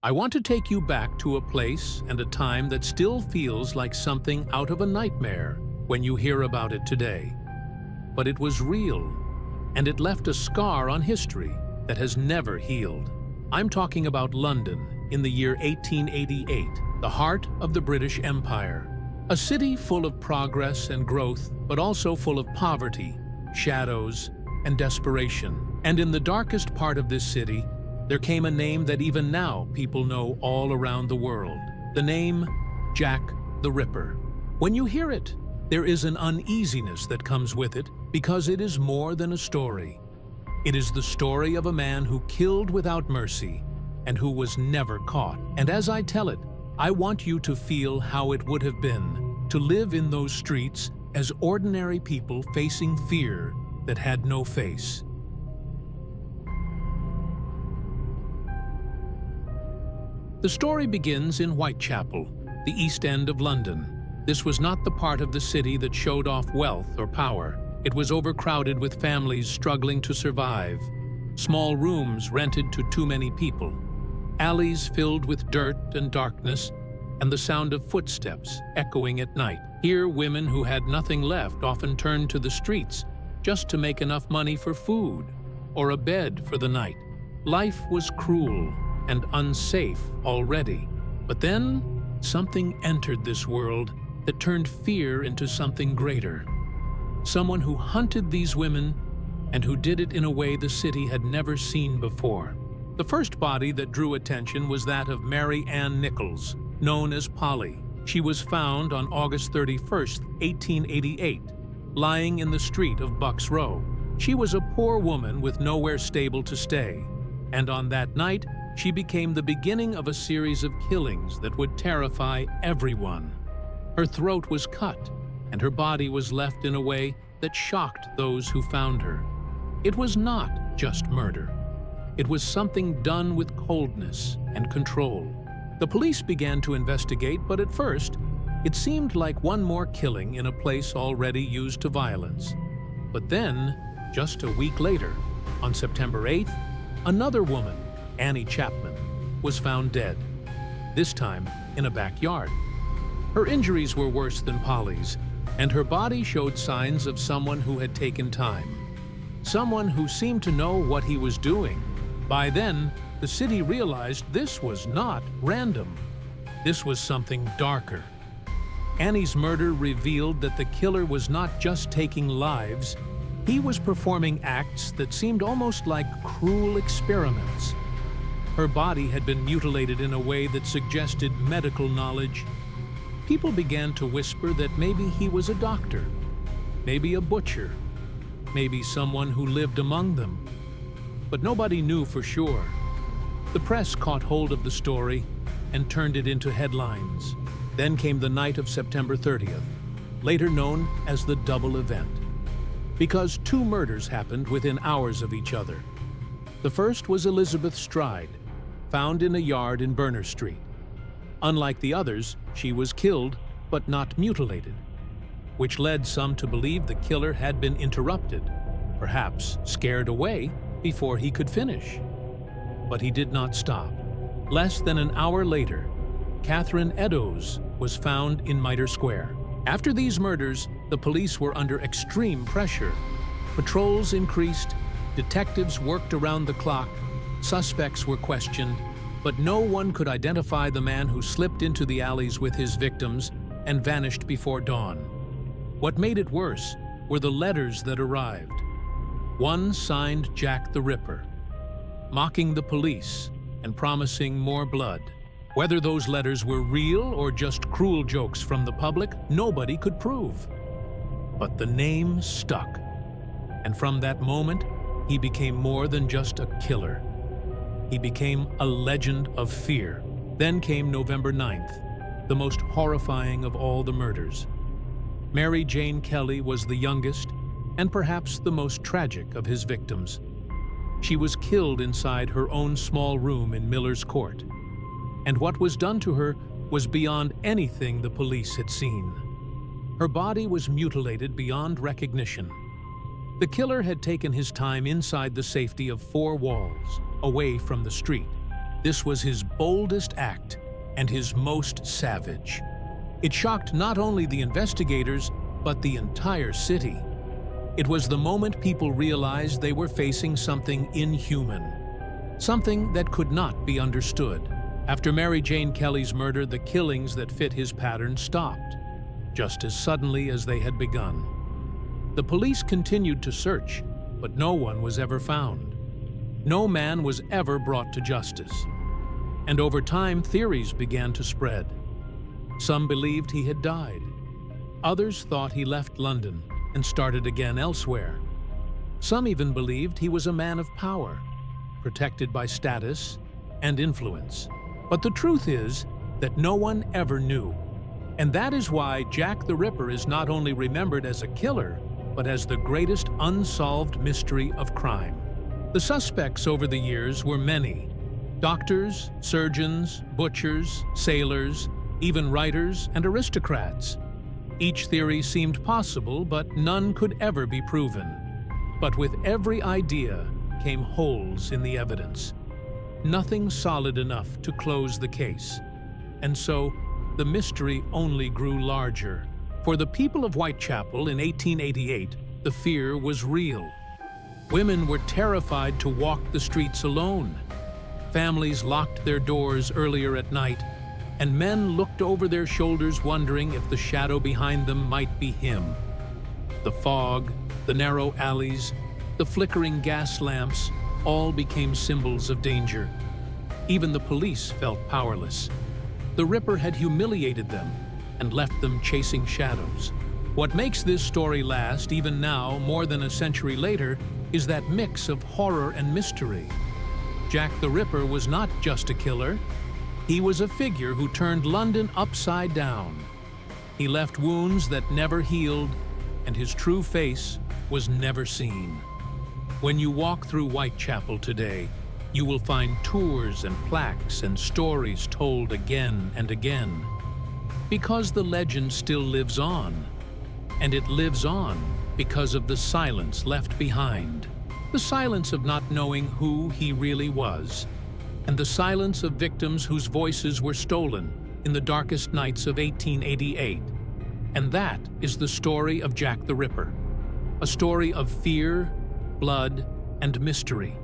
I want to take you back to a place and a time that still feels like something out of a nightmare when you hear about it today. But it was real, and it left a scar on history that has never healed. I'm talking about London in the year 1888, the heart of the British Empire. A city full of progress and growth, but also full of poverty, shadows, and desperation. And in the darkest part of this city, there came a name that even now people know all around the world. The name Jack the Ripper. When you hear it, there is an uneasiness that comes with it because it is more than a story. It is the story of a man who killed without mercy and who was never caught. And as I tell it, I want you to feel how it would have been to live in those streets as ordinary people facing fear that had no face. The story begins in Whitechapel, the East End of London. This was not the part of the city that showed off wealth or power. It was overcrowded with families struggling to survive, small rooms rented to too many people, alleys filled with dirt and darkness, and the sound of footsteps echoing at night. Here, women who had nothing left often turned to the streets just to make enough money for food or a bed for the night. Life was cruel and unsafe already. But then, something entered this world that turned fear into something greater. Someone who hunted these women and who did it in a way the city had never seen before. The first body that drew attention was that of Mary Ann Nichols, known as Polly. She was found on August 31st, 1888, lying in the street of Bucks Row. She was a poor woman with nowhere stable to stay, and on that night, she became the beginning of a series of killings that would terrify everyone. Her throat was cut, and her body was left in a way that shocked those who found her. It was not just murder. It was something done with coldness and control. The police began to investigate, but at first, it seemed like one more killing in a place already used to violence. But then, just a week later, on September 8th, another woman, Annie Chapman, was found dead, this time in a backyard. Her injuries were worse than Polly's, and her body showed signs of someone who had taken time, someone who seemed to know what he was doing. By then, the city realized this was not random. This was something darker. Annie's murder revealed that the killer was not just taking lives, he was performing acts that seemed almost like cruel experiments. Her body had been mutilated in a way that suggested medical knowledge. People began to whisper that maybe he was a doctor, maybe a butcher, maybe someone who lived among them. But nobody knew for sure. The press caught hold of the story and turned it into headlines. Then came the night of September 30th, later known as the double event, because two murders happened within hours of each other. The first was Elizabeth Stride, found in a yard in Berner Street. Unlike the others, she was killed but not mutilated, which led some to believe the killer had been interrupted, perhaps scared away before he could finish. But he did not stop. Less than an hour later, Catherine Eddowes was found in Mitre Square. After these murders, the police were under extreme pressure. Patrols increased, detectives worked around the clock, suspects were questioned, but no one could identify the man who slipped into the alleys with his victims and vanished before dawn. What made it worse were the letters that arrived. One signed Jack the Ripper, mocking the police and promising more blood. Whether those letters were real or just cruel jokes from the public, nobody could prove. But the name stuck, and from that moment, he became more than just a killer. He became a legend of fear. Then came November 9th, the most horrifying of all the murders. Mary Jane Kelly was the youngest and perhaps the most tragic of his victims. She was killed inside her own small room in Miller's Court. And what was done to her was beyond anything the police had seen. Her body was mutilated beyond recognition. The killer had taken his time inside the safety of four walls, away from the street. This was his boldest act and his most savage. It shocked not only the investigators, but the entire city. It was the moment people realized they were facing something inhuman, something that could not be understood. After Mary Jane Kelly's murder, the killings that fit his pattern stopped, just as suddenly as they had begun. The police continued to search, but no one was ever found. No man was ever brought to justice. And over time, theories began to spread. Some believed he had died. Others thought he left London and started again elsewhere. Some even believed he was a man of power, protected by status and influence. But the truth is that no one ever knew. And that is why Jack the Ripper is not only remembered as a killer, but as the greatest unsolved mystery of crime. The suspects over the years were many: doctors, surgeons, butchers, sailors, even writers and aristocrats. Each theory seemed possible, but none could ever be proven. But with every idea came holes in the evidence. Nothing solid enough to close the case. And so, the mystery only grew larger. For the people of Whitechapel in 1888, the fear was real. Women were terrified to walk the streets alone. Families locked their doors earlier at night, and men looked over their shoulders wondering if the shadow behind them might be him. The fog, the narrow alleys, the flickering gas lamps all became symbols of danger. Even the police felt powerless. The Ripper had humiliated them and left them chasing shadows. What makes this story last, even now, more than a century later, is that mix of horror and mystery. Jack the Ripper was not just a killer. He was a figure who turned London upside down. He left wounds that never healed, and his true face was never seen. When you walk through Whitechapel today, you will find tours and plaques and stories told again and again. Because the legend still lives on. And it lives on because of the silence left behind. The silence of not knowing who he really was. And the silence of victims whose voices were stolen in the darkest nights of 1888. And that is the story of Jack the Ripper. A story of fear, blood, and mystery.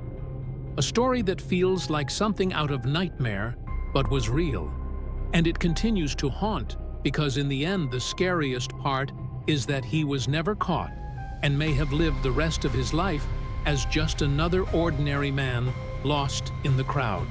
A story that feels like something out of nightmare, but was real. And it continues to haunt because in the end, the scariest part is that he was never caught and may have lived the rest of his life as just another ordinary man lost in the crowd.